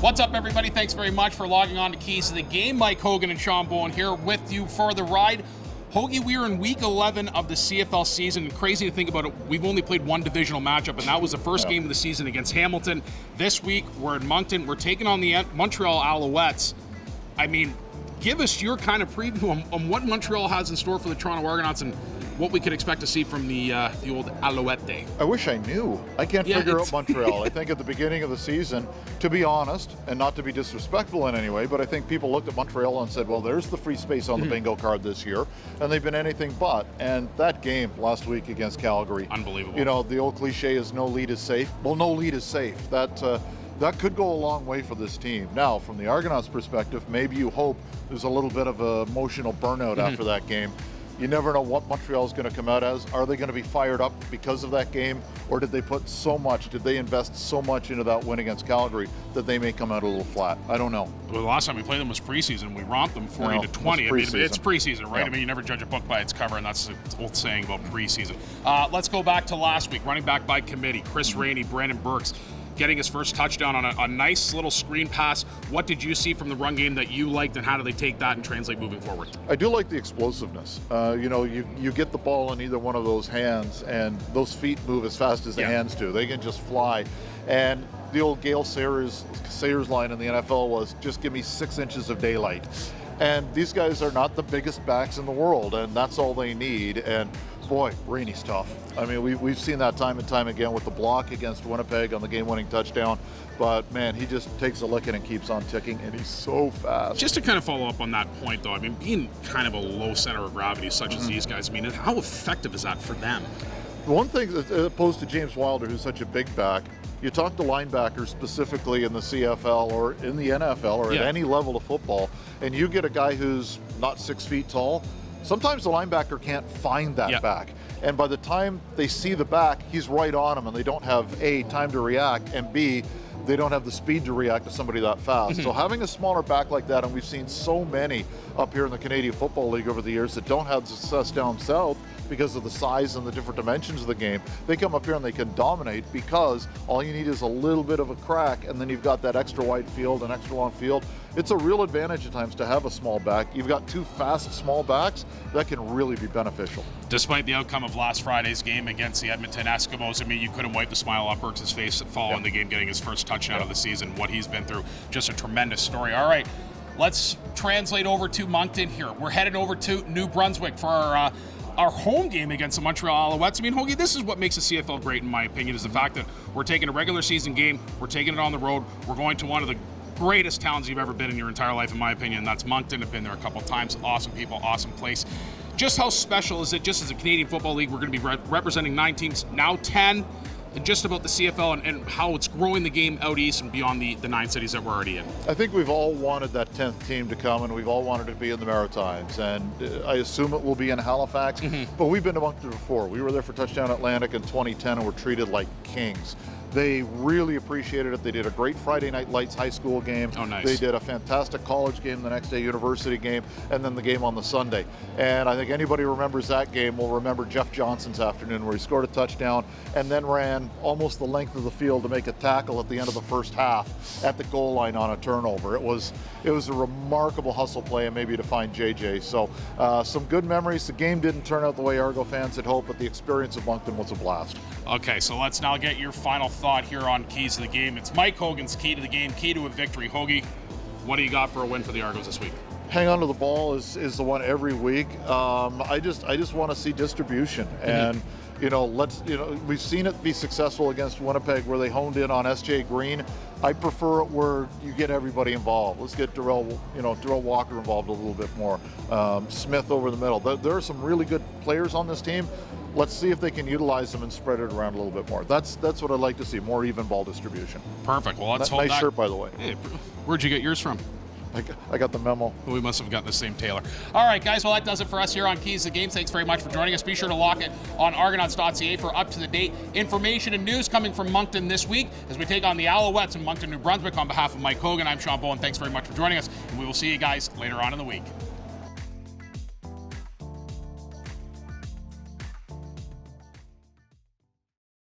What's up, everybody? Thanks very much for logging on to Keys to the Game. Mike Hogan and Sean Bowen here with you for the ride. Hoagie, we are in week 11 of the CFL season. Crazy to think about it. We've only played one divisional matchup, and that was the first game of the season against Hamilton. This week, we're in Moncton. We're taking on the Montreal Alouettes. I mean, give us your kind of preview on what Montreal has in store for the Toronto Argonauts and what we could expect to see from the old Alouette. I wish I knew. I can't figure out Montreal. I think at the beginning of the season, to be honest, and not to be disrespectful in any way, but I think people looked at Montreal and said, well, there's the free space on the bingo card this year, and they've been anything but. And that game last week against Calgary. Unbelievable. You know, the old cliche is no lead is safe. Well, no lead is safe. That could go a long way for this team. Now, from the Argonauts' perspective, maybe you hope there's a little bit of an emotional burnout after that game. You never know what Montreal is going to come out as. Are they going to be fired up because of that game, or did they invest so much into that win against Calgary that they may come out a little flat? I don't know. Well, the last time we played them was preseason. We romped them 40-20. I mean, it's preseason, right? Yeah. I mean, you never judge a book by its cover, and that's the old saying about preseason. Let's go back to last week. Running back by committee, Chris Rainey, Brandon Burks, getting his first touchdown on a nice little screen pass. What did you see from the run game that you liked, and how do they take that and translate moving forward? I do like the explosiveness. You get the ball in either one of those hands, and those feet move as fast as the hands do. They can just fly. And the old Gale Sayers line in the NFL was, just give me 6 inches of daylight. And these guys are not the biggest backs in the world, and that's all they need. And boy, Rainey's tough. I mean, we've seen that time and time again with the block against Winnipeg on the game-winning touchdown. But, man, he just takes a licking and keeps on ticking, and he's so fast. Just to kind of follow up on that point, though, I mean, being kind of a low center of gravity such as these guys, I mean, how effective is that for them? One thing, as opposed to James Wilder, who's such a big back, you talk to linebackers specifically in the CFL or in the NFL or at any level of football, and you get a guy who's not 6 feet tall, sometimes the linebacker can't find that back. And by the time they see the back, he's right on him, and they don't have, A, time to react, and B, they don't have the speed to react to somebody that fast. So having a smaller back like that, and we've seen so many up here in the Canadian Football League over the years that don't have success down south because of the size and the different dimensions of the game, they come up here and they can dominate because all you need is a little bit of a crack, and then you've got that extra wide field and extra long field. It's a real advantage at times to have a small back. You've got 2 fast small backs that can really be beneficial. Despite the outcome of last Friday's game against the Edmonton Eskimos, I mean, you couldn't wipe the smile off Burks' face following the game, getting his first touchdown of the season. What he's been through, just a tremendous story. All right, let's translate over to Moncton here. We're headed over to New Brunswick for our home game against the Montreal Alouettes. I mean, Hoagie, this is what makes the CFL great, in my opinion, is the fact that we're taking a regular season game, we're taking it on the road, we're going to one of the greatest towns you've ever been in your entire life, in my opinion. That's Moncton. I've been there a couple of times. Awesome people, awesome place. Just how special is it, just as a Canadian Football League, we're going to be representing 9 teams, now 10, and just about the CFL and how it's growing the game out east and beyond the 9 cities that we're already in? I think we've all wanted that 10th team to come, and we've all wanted to be in the Maritimes, and I assume it will be in Halifax, but we've been to Moncton before. We were there for Touchdown Atlantic in 2010 and were treated like kings. They really appreciated it. They did a great Friday Night Lights high school game. Oh, nice. They did a fantastic college game the next day, university game, and then the game on the Sunday. And I think anybody who remembers that game will remember Jeff Johnson's afternoon, where he scored a touchdown and then ran almost the length of the field to make a tackle at the end of the first half at the goal line on a turnover. It was a remarkable hustle play, and maybe to find JJ. So some good memories. The game didn't turn out the way Argo fans had hoped, but the experience of Moncton was a blast. Okay, so let's now get your final thought here on Keys to the Game. It's Mike Hogan's Key to the Game, key to a victory. Hoagie, what do you got for a win for the Argos this week? Hang on to the ball is the one every week. I just want to see distribution, and we've seen it be successful against Winnipeg, where they honed in on SJ Green. I prefer it where you get everybody involved. Let's get Darrell Walker involved a little bit more. Smith over the middle. There are some really good players on this team. Let's see if they can utilize them and spread it around a little bit more. That's what I'd like to see, more even ball distribution. Perfect. Well, let's hold nice shirt, by the way. Hey, where'd you get yours from? I got the memo. We must have gotten the same tailor. All right, guys, well, that does it for us here on Keys to the Game. Thanks very much for joining us. Be sure to lock it on Argonauts.ca for up-to-the-date information and news coming from Moncton this week as we take on the Alouettes in Moncton, New Brunswick. On behalf of Mike Hogan, I'm Sean Bowen. Thanks very much for joining us, and we will see you guys later on in the week.